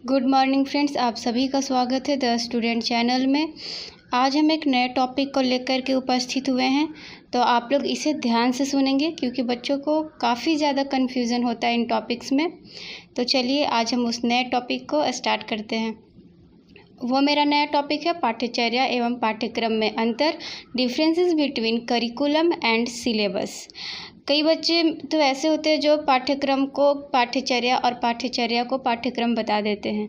Good morning friends, आप सभी का स्वागत है द स्टूडेंट चैनल में। आज हम एक नए टॉपिक को लेकर के उपस्थित हुए हैं, तो आप लोग इसे ध्यान से सुनेंगे क्योंकि बच्चों को काफ़ी ज़्यादा कन्फ्यूज़न होता है इन टॉपिक्स में। तो चलिए आज हम उस नए टॉपिक को स्टार्ट करते हैं। वो मेरा नया टॉपिक है पाठ्यचर्या एवं पाठ्यक्रम में अंतर, differences between curriculum and syllabus. कई बच्चे तो ऐसे होते हैं जो पाठ्यक्रम को पाठ्यचर्या और पाठ्यचर्या को पाठ्यक्रम बता देते हैं।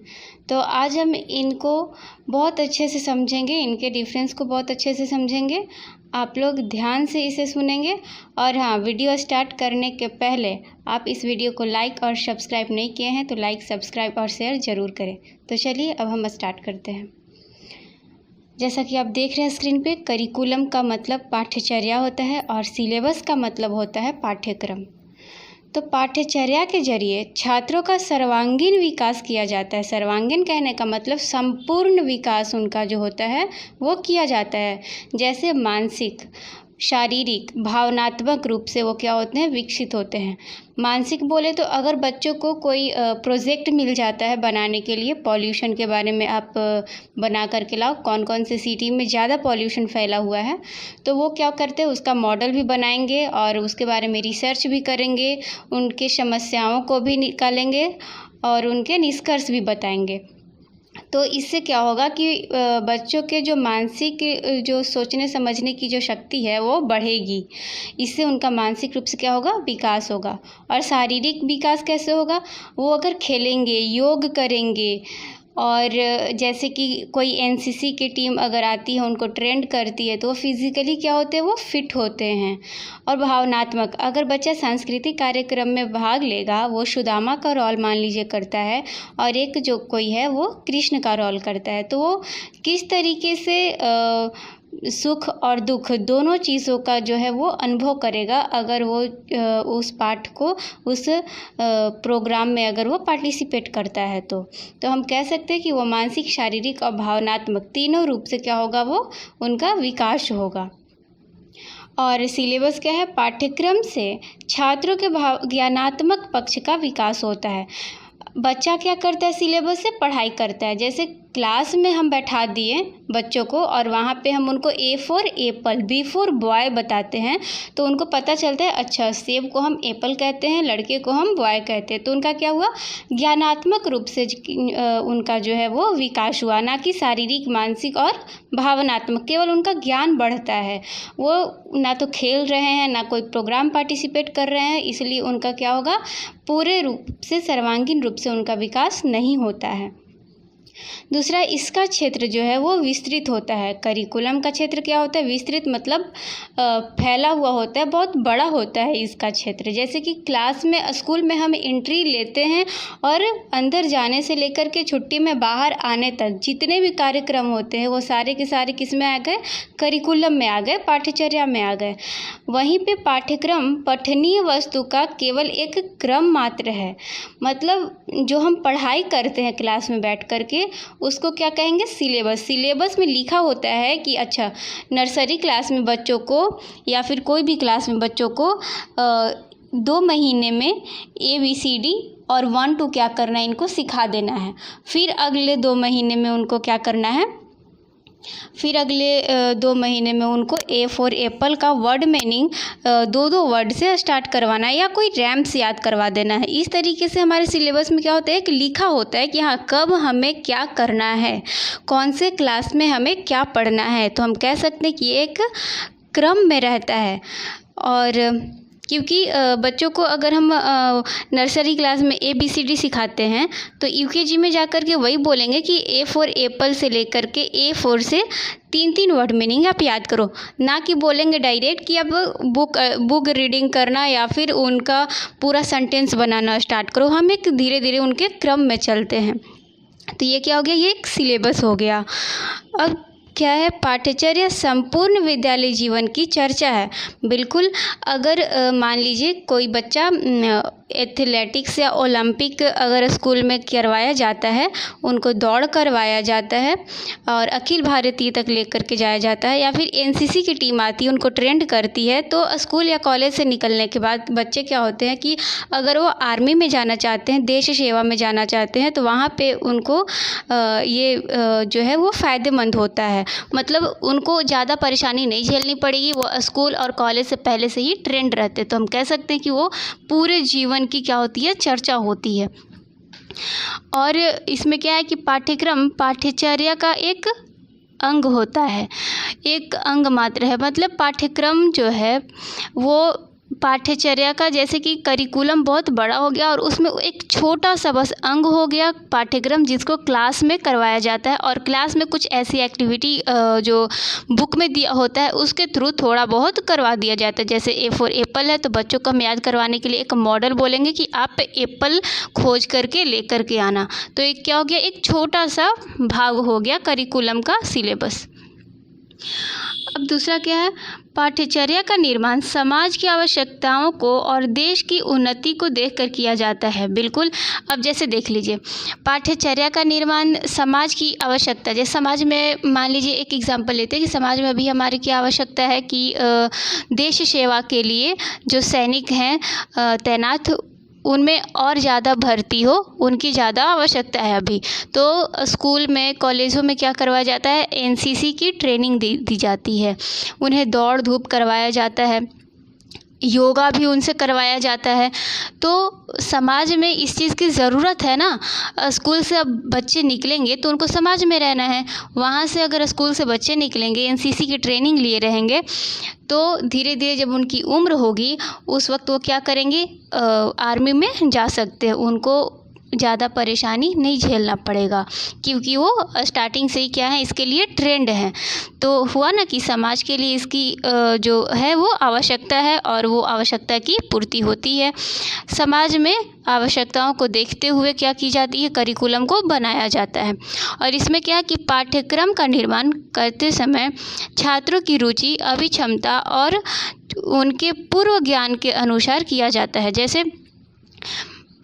तो आज हम इनको बहुत अच्छे से समझेंगे, इनके डिफरेंस को बहुत अच्छे से समझेंगे। आप लोग ध्यान से इसे सुनेंगे। और हाँ, वीडियो स्टार्ट करने के पहले आप इस वीडियो को लाइक और सब्सक्राइब नहीं किए हैं तो लाइक, सब्सक्राइब और शेयर ज़रूर करें। तो चलिए अब हम स्टार्ट करते हैं। जैसा कि आप देख रहे हैं स्क्रीन पे, करिकुलम का मतलब पाठ्यचर्या होता है और सिलेबस का मतलब होता है पाठ्यक्रम। तो पाठ्यचर्या के जरिए छात्रों का सर्वांगीण विकास किया जाता है। सर्वांगीण कहने का मतलब संपूर्ण विकास उनका जो होता है वो किया जाता है। जैसे मानसिक, शारीरिक, भावनात्मक रूप से वो क्या होते हैं, विकसित होते हैं। मानसिक बोले तो अगर बच्चों को कोई प्रोजेक्ट मिल जाता है बनाने के लिए, पॉल्यूशन के बारे में आप बना करके लाओ, कौन कौन से सिटी में ज़्यादा पॉल्यूशन फैला हुआ है, तो वो क्या करते हैं, उसका मॉडल भी बनाएंगे और उसके बारे में रिसर्च भी करेंगे, उनके समस्याओं को भी निकालेंगे और उनके निष्कर्ष भी बताएंगे। तो इससे क्या होगा कि बच्चों के जो मानसिक जो सोचने समझने की जो शक्ति है वो बढ़ेगी। इससे उनका मानसिक रूप से क्या होगा, विकास होगा। और शारीरिक विकास कैसे होगा, वो अगर खेलेंगे, योग करेंगे और जैसे कि कोई एनसीसी की टीम अगर आती है, उनको ट्रेंड करती है, तो वो फिज़िकली क्या होते हैं, वो फिट होते हैं। और भावनात्मक, अगर बच्चा सांस्कृतिक कार्यक्रम में भाग लेगा, वो सुदामा का रोल मान लीजिए करता है और एक जो कोई है वो कृष्ण का रोल करता है, तो वो किस तरीके से सुख और दुख दोनों चीज़ों का जो है वो अनुभव करेगा अगर वो उस पाठ को, उस प्रोग्राम में अगर वो पार्टिसिपेट करता है। तो हम कह सकते हैं कि वो मानसिक, शारीरिक और भावनात्मक तीनों रूप से क्या होगा, वो उनका विकास होगा। और सिलेबस क्या है, पाठ्यक्रम से छात्रों के ज्ञानात्मक पक्ष का विकास होता है। बच्चा क्या करता है, सिलेबस से पढ़ाई करता है। जैसे क्लास में हम बैठा दिए बच्चों को और वहाँ पे हम उनको A for apple, B for boy बताते हैं, तो उनको पता चलता है अच्छा सेब को हम एप्पल कहते हैं, लड़के को हम बॉय कहते हैं। तो उनका क्या हुआ, ज्ञानात्मक रूप से उनका जो है वो विकास हुआ, ना कि शारीरिक, मानसिक और भावनात्मक। केवल उनका ज्ञान बढ़ता है। वो ना तो खेल रहे हैं, ना कोई प्रोग्राम पार्टिसिपेट कर रहे हैं, इसलिए उनका क्या होगा, पूरे रूप से सर्वांगीण रूप से उनका विकास नहीं होता है। दूसरा, इसका क्षेत्र जो है वो विस्तृत होता है। करिकुलम का क्षेत्र क्या होता है, विस्तृत, मतलब फैला हुआ होता है, बहुत बड़ा होता है इसका क्षेत्र। जैसे कि क्लास में, स्कूल में हम एंट्री लेते हैं और अंदर जाने से लेकर के छुट्टी में बाहर आने तक जितने भी कार्यक्रम होते हैं वो सारे के सारे किस में आ गए, करिकुलम में आ गए, पाठ्यचर्या में आ गए। वहीं पे पाठ्यक्रम पठनीय वस्तु का केवल एक क्रम मात्र है। मतलब जो हम पढ़ाई करते हैं क्लास में बैठ करके, उसको क्या कहेंगे, सिलेबस। सिलेबस में लिखा होता है कि अच्छा नर्सरी क्लास में बच्चों को या फिर कोई भी क्लास में बच्चों को 2 महीने में ABCD और 1 2 क्या करना है, इनको सिखा देना है। फिर अगले 2 महीने में उनको क्या करना है, फिर अगले 2 महीने में उनको ए फॉर एप्पल का वर्ड मीनिंग 2-2 वर्ड से स्टार्ट करवाना है या कोई रैम्स याद करवा देना है। इस तरीके से हमारे सिलेबस में क्या होता है, एक लिखा होता है कि हाँ कब हमें क्या करना है, कौन से क्लास में हमें क्या पढ़ना है। तो हम कह सकते हैं कि एक क्रम में रहता है। और क्योंकि बच्चों को अगर हम नर्सरी क्लास में ABCD सिखाते हैं तो UKG में जाकर के वही बोलेंगे कि ए फॉर एप्पल से लेकर के A4 से 3-3 वर्ड मीनिंग आप याद करो, ना कि बोलेंगे डायरेक्ट कि अब बुक रीडिंग करना या फिर उनका पूरा सेंटेंस बनाना स्टार्ट करो। हम एक धीरे धीरे उनके क्रम में चलते हैं। तो ये क्या हो गया, ये एक सिलेबस हो गया। अब क्या है, पाठ्यचर्या संपूर्ण विद्यालय जीवन की चर्चा है। बिल्कुल, अगर मान लीजिए कोई बच्चा एथलेटिक्स या ओलंपिक अगर स्कूल में करवाया जाता है, उनको दौड़ करवाया जाता है और अखिल भारतीय तक लेकर के जाया जाता है, या फिर एनसीसी की टीम आती है उनको ट्रेंड करती है, तो स्कूल या कॉलेज से निकलने के बाद बच्चे क्या होते हैं कि अगर वो आर्मी में जाना चाहते हैं, देश सेवा में जाना चाहते हैं, तो वहाँ पे उनको जो है वो फ़ायदेमंद होता है। मतलब उनको ज़्यादा परेशानी नहीं झेलनी पड़ेगी, वो स्कूल और कॉलेज से पहले से ही ट्रेंड रहते, तो हम कह सकते हैं कि वो पूरे जीवन की क्या होती है, चर्चा होती है। और इसमें क्या है कि पाठ्यक्रम पाठ्यचर्या का एक अंग होता है, एक अंग मात्र है। मतलब पाठ्यक्रम जो है वो पाठ्यचर्या का, जैसे कि करिकुलम बहुत बड़ा हो गया और उसमें एक छोटा सा बस अंग हो गया पाठ्यक्रम, जिसको क्लास में करवाया जाता है। और क्लास में कुछ ऐसी एक्टिविटी जो बुक में दिया होता है उसके थ्रू थोड़ा बहुत करवा दिया जाता है। जैसे ए फॉर एप्पल है, तो बच्चों को हम याद करवाने के लिए एक मॉडल बोलेंगे कि आप एप्पल खोज करके लेकर के आना। तो एक क्या हो गया, एक छोटा सा भाग हो गया करिकुलम का सिलेबस। अब दूसरा क्या है, पाठ्यचर्या का निर्माण समाज की आवश्यकताओं को और देश की उन्नति को देखकर किया जाता है। बिल्कुल। अब जैसे देख लीजिए, पाठ्यचर्या का निर्माण समाज की आवश्यकता, जैसे समाज में मान लीजिए एक एग्जांपल लेते हैं कि समाज में अभी हमारी क्या आवश्यकता है कि देश सेवा के लिए जो सैनिक हैं तैनात, उनमें और ज़्यादा भर्ती हो, उनकी ज़्यादा आवश्यकता है अभी। तो स्कूल में कॉलेजों में क्या करवाया जाता है, एनसीसी की ट्रेनिंग दी जाती है, उन्हें दौड़ धूप करवाया जाता है, योगा भी उनसे करवाया जाता है। तो समाज में इस चीज़ की ज़रूरत है ना। स्कूल से अब बच्चे निकलेंगे तो उनको समाज में रहना है, वहाँ से अगर स्कूल से बच्चे निकलेंगे, एनसीसी की ट्रेनिंग लिए रहेंगे, तो धीरे धीरे जब उनकी उम्र होगी उस वक्त वो क्या करेंगे, आर्मी में जा सकते हैं, उनको ज़्यादा परेशानी नहीं झेलना पड़ेगा, क्योंकि वो स्टार्टिंग से ही क्या है, इसके लिए ट्रेंड है। तो हुआ ना कि समाज के लिए इसकी जो है वो आवश्यकता है और वो आवश्यकता की पूर्ति होती है। समाज में आवश्यकताओं को देखते हुए क्या की जाती है, करिकुलम को बनाया जाता है। और इसमें क्या है कि पाठ्यक्रम का निर्माण करते समय छात्रों की रुचि, अभिक्षमता और उनके पूर्व ज्ञान के अनुसार किया जाता है। जैसे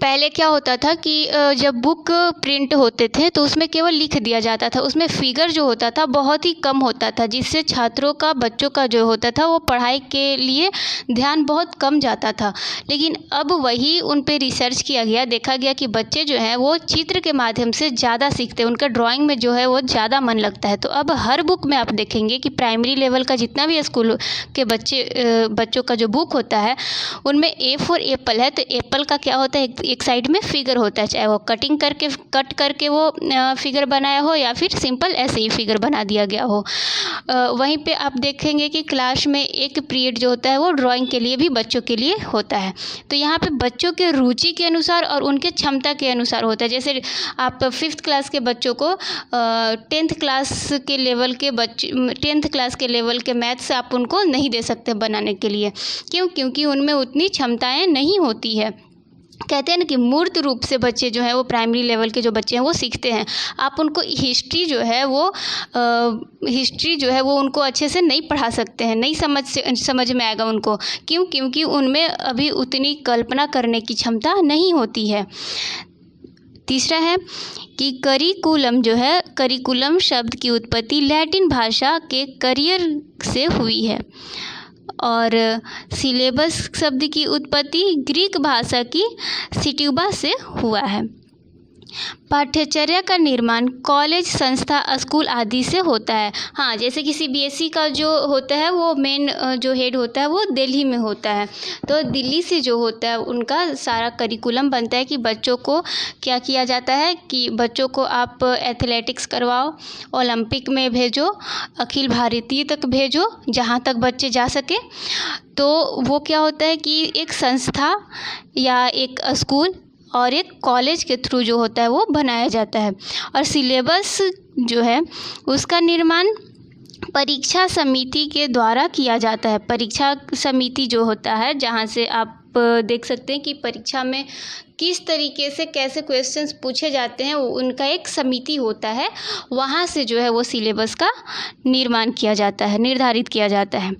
पहले क्या होता था कि जब बुक प्रिंट होते थे तो उसमें केवल लिख दिया जाता था, उसमें फिगर जो होता था बहुत ही कम होता था, जिससे छात्रों का, बच्चों का जो होता था वो पढ़ाई के लिए ध्यान बहुत कम जाता था। लेकिन अब वही उन पे रिसर्च किया गया, देखा गया कि बच्चे जो हैं वो चित्र के माध्यम से ज़्यादा सीखते हैं, उनका ड्राइंग में जो है वो ज़्यादा मन लगता है। तो अब हर बुक में आप देखेंगे कि प्राइमरी लेवल का जितना भी स्कूल के बच्चों का जो बुक होता है उनमें ए फॉर एप्पल है, तो एप्पल का क्या होता है, एक साइड में फिगर होता है, चाहे वो कट करके वो फिगर बनाया हो या फिर सिंपल ऐसे ही फिगर बना दिया गया हो। वहीं पे आप देखेंगे कि क्लास में एक पीरियड जो होता है वो ड्राइंग के लिए भी बच्चों के लिए होता है। तो यहाँ पे बच्चों के रुचि के अनुसार और उनके क्षमता के अनुसार होता है। जैसे आप 5th क्लास के बच्चों को 10th क्लास के लेवल के मैथ्स आप उनको नहीं दे सकते बनाने के लिए। क्यों? क्योंकि उनमें उतनी क्षमताएं नहीं होती है। कहते हैं ना कि मूर्त रूप से बच्चे जो हैं वो प्राइमरी लेवल के जो बच्चे हैं वो सीखते हैं। आप उनको हिस्ट्री जो है वो उनको अच्छे से नहीं पढ़ा सकते हैं, नहीं समझ में आएगा उनको। क्यों? क्योंकि उनमें अभी उतनी कल्पना करने की क्षमता नहीं होती है। तीसरा है कि करिकुलम जो है, करिकुलम शब्द की उत्पत्ति लैटिन भाषा के करियर से हुई है और सिलेबस शब्द की उत्पत्ति ग्रीक भाषा की सिट्यूबा से हुआ है। पाठ्यचर्या का निर्माण कॉलेज, संस्था, स्कूल आदि से होता है। हाँ, जैसे कि सीबीएसई का जो होता है वो मेन जो हेड होता है वो दिल्ली में होता है। तो दिल्ली से जो होता है उनका सारा करिकुलम बनता है कि बच्चों को क्या किया जाता है कि बच्चों को आप एथलेटिक्स करवाओ, ओलंपिक में भेजो, अखिल भारतीय तक भेजो, जहाँ तक बच्चे जा सके। तो वो क्या होता है कि एक संस्था या एक स्कूल और एक कॉलेज के थ्रू जो होता है वो बनाया जाता है। और सिलेबस जो है उसका निर्माण परीक्षा समिति के द्वारा किया जाता है। परीक्षा समिति जो होता है, जहाँ से आप देख सकते हैं कि परीक्षा में किस तरीके से कैसे क्वेश्चंस पूछे जाते हैं, उनका एक समिति होता है, वहाँ से जो है वो सिलेबस का निर्माण किया जाता है, निर्धारित किया जाता है।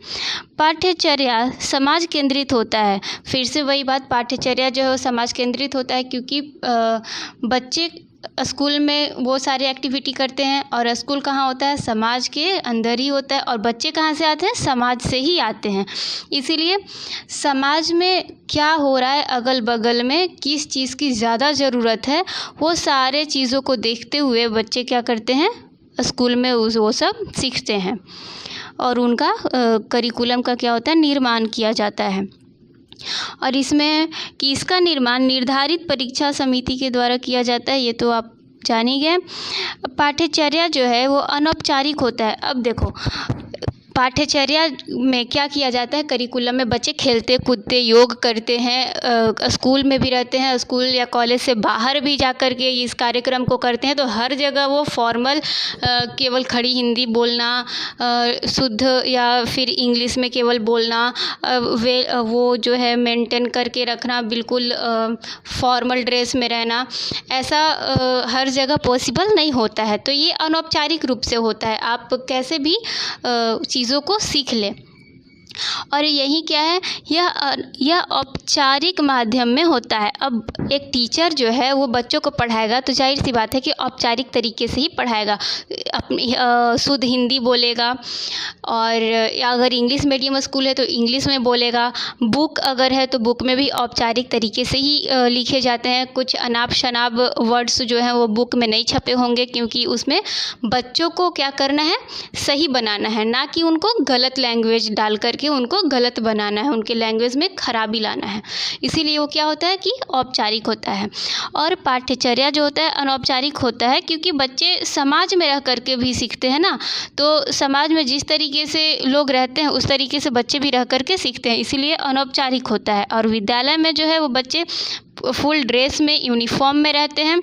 पाठ्यचर्या समाज केंद्रित होता है। फिर से वही बात, पाठ्यचर्या जो है वो समाज केंद्रित होता है क्योंकि बच्चे स्कूल में वो सारी एक्टिविटी करते हैं और स्कूल कहाँ होता है, समाज के अंदर ही होता है, और बच्चे कहाँ से आते हैं, समाज से ही आते हैं। इसीलिए समाज में क्या हो रहा है, अगल बगल में किस चीज़ की ज़्यादा ज़रूरत है, वो सारे चीज़ों को देखते हुए बच्चे क्या करते हैं, स्कूल में वो सब सीखते हैं और उनका करिकुलम का क्या होता है, निर्माण किया जाता है। और इसमें कि इसका निर्माण निर्धारित परीक्षा समिति के द्वारा किया जाता है, ये तो आप जान ही गए। पाठ्यचर्या जो है वो अनौपचारिक होता है। अब देखो पाठ्यचर्या में क्या किया जाता है, करिकुलम में बच्चे खेलते कूदते योग करते हैं, स्कूल में भी रहते हैं, स्कूल या कॉलेज से बाहर भी जा कर के इस कार्यक्रम को करते हैं, तो हर जगह वो फॉर्मल केवल खड़ी हिंदी बोलना, शुद्ध या फिर इंग्लिश में केवल बोलना, वो जो है मेंटेन करके रखना, बिल्कुल फॉर्मल ड्रेस में रहना, ऐसा हर जगह पॉसिबल नहीं होता है। तो ये अनौपचारिक रूप से होता है, आप कैसे भी चीज़ों को सीख लें। और यही क्या है, यह औपचारिक माध्यम में होता है। अब एक टीचर जो है वो बच्चों को पढ़ाएगा तो जाहिर सी बात है कि औपचारिक तरीके से ही पढ़ाएगा, अपनी शुद्ध हिंदी बोलेगा, और अगर इंग्लिश मीडियम स्कूल है तो इंग्लिश में बोलेगा, बुक अगर है तो बुक में भी औपचारिक तरीके से ही लिखे जाते हैं। कुछ अनाप शनाप वर्ड्स जो हैं वो बुक में नहीं छपे होंगे, क्योंकि उसमें बच्चों को क्या करना है, सही बनाना है, ना कि उनको गलत लैंग्वेज डाल करके उनको गलत बनाना है, उनके लैंग्वेज में खराबी लाना है। इसीलिए वो क्या होता है कि औपचारिक होता है। और पाठ्यचर्या जो होता है अनौपचारिक होता है, क्योंकि बच्चे समाज में रह करके भी सीखते हैं ना, तो समाज में जिस तरीके से लोग रहते हैं उस तरीके से बच्चे भी रह करके सीखते हैं, इसीलिए अनौपचारिक होता है। और विद्यालय में जो है वो बच्चे फुल ड्रेस में, यूनिफॉर्म में रहते हैं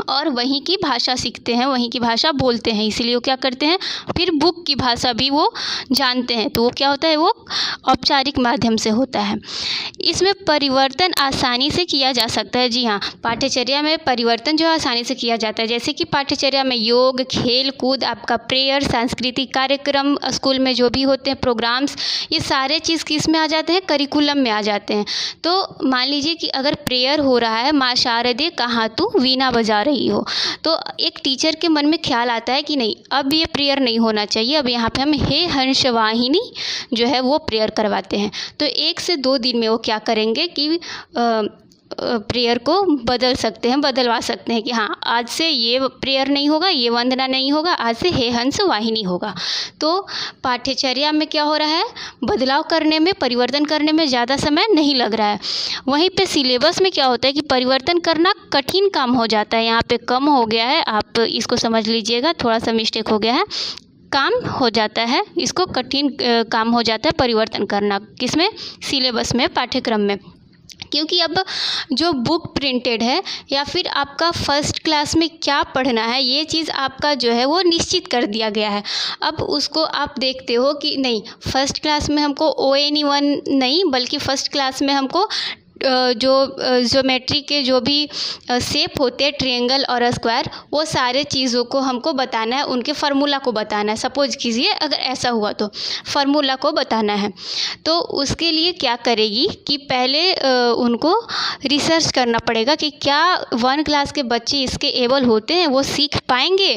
और वहीं की भाषा सीखते हैं, वहीं की भाषा बोलते हैं, इसीलिए वो क्या करते हैं, फिर बुक की भाषा भी वो जानते हैं। तो वो क्या होता है, वो औपचारिक माध्यम से होता है। इसमें परिवर्तन आसानी से किया जा सकता है। जी हाँ, पाठ्यचर्या में परिवर्तन जो है आसानी से किया जाता है। जैसे कि पाठ्यचर्या में योग, खेल कूद, आपका प्रेयर, सांस्कृतिक कार्यक्रम स्कूल में जो भी होते हैं प्रोग्राम्स, ये सारे चीज़ किस में आ जाते हैं, करिकुलम में आ जाते हैं। तो मान लीजिए कि अगर प्रेयर हो रहा है, माँ शारदे कहाँ तू वीणा बजा रही हो, तो एक टीचर के मन में ख्याल आता है कि नहीं, अब ये प्रेयर नहीं होना चाहिए, अब यहाँ पे हम हे हंस वाहिनी जो है वो प्रेयर करवाते हैं। तो 1 से 2 दिन में वो क्या करेंगे कि प्रेयर को बदल सकते हैं, बदलवा सकते हैं कि हाँ आज से ये प्रेयर नहीं होगा, ये वंदना नहीं होगा, आज से हे हंस वाहिनी होगा। तो पाठ्यचर्या में क्या हो रहा है, बदलाव करने में, परिवर्तन करने में ज़्यादा समय नहीं लग रहा है। वहीं पे सिलेबस में क्या होता है कि परिवर्तन करना कठिन काम हो जाता है। यहाँ पे कम हो गया है, आप इसको समझ लीजिएगा, थोड़ा सा मिस्टेक हो गया है, काम हो जाता है, इसको कठिन काम हो जाता है परिवर्तन करना, किसमें, सिलेबस में, पाठ्यक्रम में। क्योंकि अब जो बुक प्रिंटेड है या फिर आपका फर्स्ट क्लास में क्या पढ़ना है, ये चीज़ आपका जो है वो निश्चित कर दिया गया है। अब उसको आप देखते हो कि नहीं, फर्स्ट क्लास में हमको ONE1 नहीं, बल्कि फर्स्ट क्लास में हमको जो ज्योमेट्री के जो भी शेप होते हैं, ट्रायंगल और स्क्वायर, वो सारे चीज़ों को हमको बताना है, उनके फार्मूला को बताना है। सपोज कीजिए अगर ऐसा हुआ तो फार्मूला को बताना है, तो उसके लिए क्या करेगी कि पहले उनको रिसर्च करना पड़ेगा कि क्या 1 क्लास के बच्चे इसके एबल होते हैं, वो सीख पाएंगे,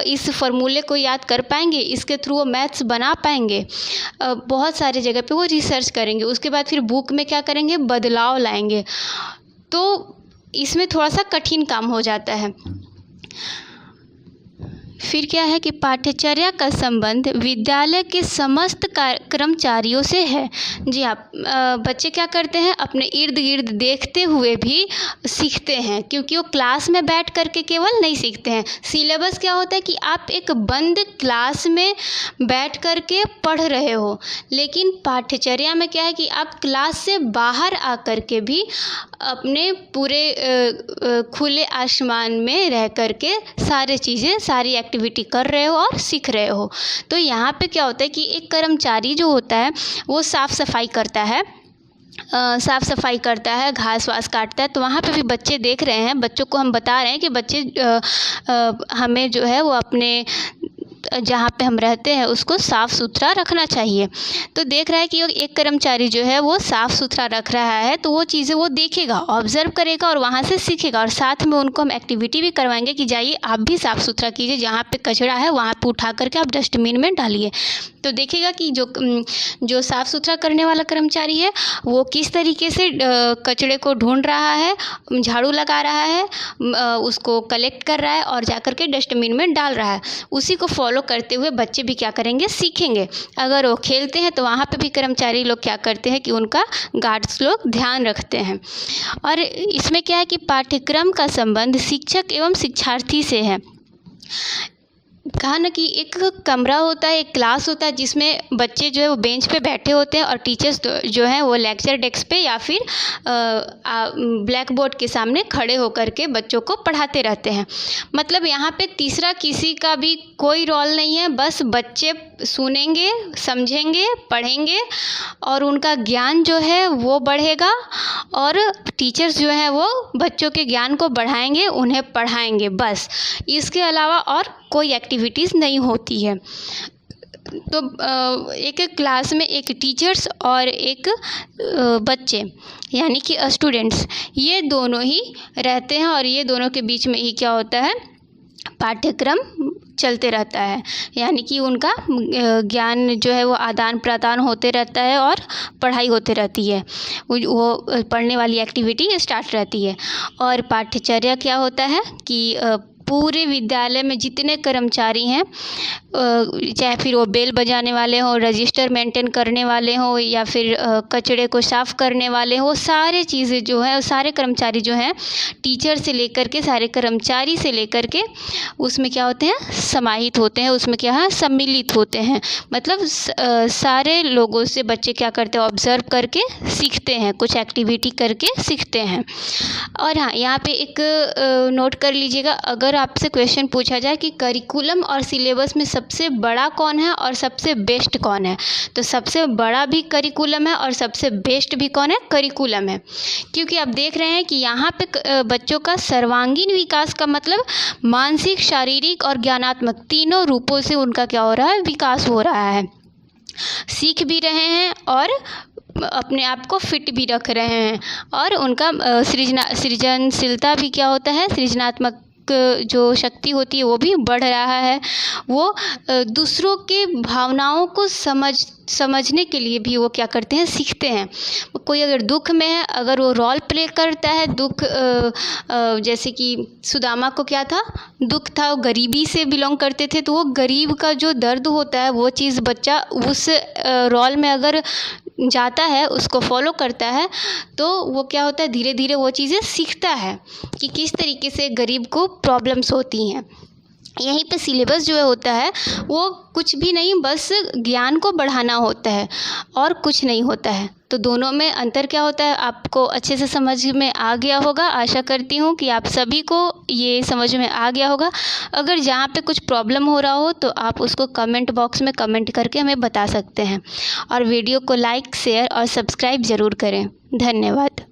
इस फार्मूले को याद कर पाएंगे, इसके थ्रू वो मैथ्स बना पाएंगे। बहुत सारे जगह पे वो रिसर्च करेंगे, उसके बाद फिर बुक में क्या करेंगे, बदलाव लाएंगे। तो इसमें थोड़ा सा कठिन काम हो जाता है। फिर क्या है कि पाठ्यचर्या का संबंध विद्यालय के समस्त कर्मचारियों से है। जी हाँ, बच्चे क्या करते हैं, अपने इर्द गिर्द देखते हुए भी सीखते हैं, क्योंकि वो क्लास में बैठ करके केवल नहीं सीखते हैं। सिलेबस क्या होता है कि आप एक बंद क्लास में बैठ करके पढ़ रहे हो, लेकिन पाठ्यचर्या में क्या है कि आप क्लास से बाहर आ कर के भी अपने पूरे खुले आसमान में रह करके सारे चीज़ें, सारी एक्टिविटी कर रहे हो और सीख रहे हो। तो यहाँ पे क्या होता है कि एक कर्मचारी जो होता है वो साफ़ सफाई करता है, साफ़ सफाई करता है, घास वास काटता है, तो वहाँ पे भी बच्चे देख रहे हैं, बच्चों को हम बता रहे हैं कि बच्चे हमें जो है वो अपने जहाँ पे हम रहते हैं उसको साफ़ सुथरा रखना चाहिए। तो देख रहा है कि एक कर्मचारी जो है वो साफ़ सुथरा रख रहा है, तो वो चीज़ें वो देखेगा, ऑब्ज़र्व करेगा और वहाँ से सीखेगा। और साथ में उनको हम एक्टिविटी भी करवाएंगे कि जाइए आप भी साफ़ सुथरा कीजिए, जहाँ पे कचरा है वहाँ पे उठा करके आप डस्टबिन में डालिए। तो देखिएगा कि जो साफ़ सुथरा करने वाला कर्मचारी है वो किस तरीके से कचरे को ढूंढ रहा है, झाड़ू लगा रहा है, उसको कलेक्ट कर रहा है और जा कर के डस्टबिन में डाल रहा है। उसी को फॉलो करते हुए बच्चे भी क्या करेंगे, सीखेंगे। अगर वो खेलते हैं तो वहाँ पे भी कर्मचारी लोग क्या करते हैं कि उनका गार्ड्स लोग ध्यान रखते हैं। और इसमें क्या है कि पाठ्यक्रम का संबंध शिक्षक एवं शिक्षार्थी से है। कहा ना कि एक कमरा होता है, एक क्लास होता है जिसमें बच्चे जो है वो बेंच पे बैठे होते हैं और टीचर्स जो हैं वो लेक्चर डेस्क पे या फिर ब्लैक बोर्ड के सामने खड़े होकर के बच्चों को पढ़ाते रहते हैं। मतलब यहाँ पे तीसरा किसी का भी कोई रोल नहीं है, बस बच्चे सुनेंगे, समझेंगे, पढ़ेंगे और उनका ज्ञान जो है वो बढ़ेगा और टीचर्स जो है वो बच्चों के ज्ञान को बढ़ाएंगे, उन्हें पढ़ाएंगे, बस। इसके अलावा और कोई एक्टिविटीज़ नहीं होती है। तो एक क्लास में एक टीचर्स और एक बच्चे यानी कि स्टूडेंट्स, ये दोनों ही रहते हैं और ये दोनों के बीच में ही क्या होता है, पाठ्यक्रम चलते रहता है। यानी कि उनका ज्ञान जो है वो आदान प्रदान होते रहता है और पढ़ाई होती रहती है, वो पढ़ने वाली एक्टिविटी स्टार्ट रहती है। और पाठ्यचर्या क्या होता है कि पूरे विद्यालय में जितने कर्मचारी हैं, चाहे फिर वो बेल बजाने वाले हों, रजिस्टर मेंटेन करने वाले हों या फिर कचरे को साफ़ करने वाले हों, सारे चीज़ें जो है, सारे कर्मचारी जो हैं, टीचर से लेकर के सारे कर्मचारी से लेकर के उसमें क्या होते हैं, समाहित होते हैं, उसमें क्या है, सम्मिलित होते हैं। मतलब सारे लोगों से बच्चे क्या करते हैं, ऑब्ज़र्व करके सीखते हैं, कुछ एक्टिविटी करके सीखते हैं। और हाँ, यहाँ पे एक नोट कर लीजिएगा, अगर आपसे क्वेश्चन पूछा जाए कि करिकुलम और सिलेबस में सबसे बड़ा कौन है और सबसे बेस्ट कौन है, तो सबसे बड़ा भी करिकुलम है और सबसे बेस्ट भी कौन है, करिकुलम है। क्योंकि आप देख रहे हैं कि यहाँ पे बच्चों का सर्वांगीण विकास का मतलब मानसिक, शारीरिक और ज्ञानात्मक तीनों रूपों से उनका क्या हो रहा है, विकास हो रहा है। सीख भी रहे हैं और अपने आप को फिट भी रख रहे हैं और उनका सृजनशीलता भी क्या होता है, सृजनात्मक जो शक्ति होती है वो भी बढ़ रहा है। वो दूसरों के भावनाओं को समझने के लिए भी वो क्या करते हैं, सीखते हैं। कोई अगर दुख में है, अगर वो रोल प्ले करता है, दुख जैसे कि सुदामा को क्या था, दुख था, वो गरीबी से बिलोंग करते थे, तो वो गरीब का जो दर्द होता है वो चीज़ बच्चा उस रोल में अगर जाता है, उसको फॉलो करता है, तो वो क्या होता है, धीरे धीरे वो चीज़ें सीखता है कि किस तरीके से गरीब को प्रॉब्लम्स होती हैं। यहीं पे सिलेबस जो होता है वो कुछ भी नहीं, बस ज्ञान को बढ़ाना होता है और कुछ नहीं होता है। तो दोनों में अंतर क्या होता है आपको अच्छे से समझ में आ गया होगा। आशा करती हूँ कि आप सभी को ये समझ में आ गया होगा। अगर जहाँ पे कुछ प्रॉब्लम हो रहा हो तो आप उसको कमेंट बॉक्स में कमेंट करके हमें बता सकते हैं। और वीडियो को लाइक, शेयर और सब्सक्राइब ज़रूर करें। धन्यवाद।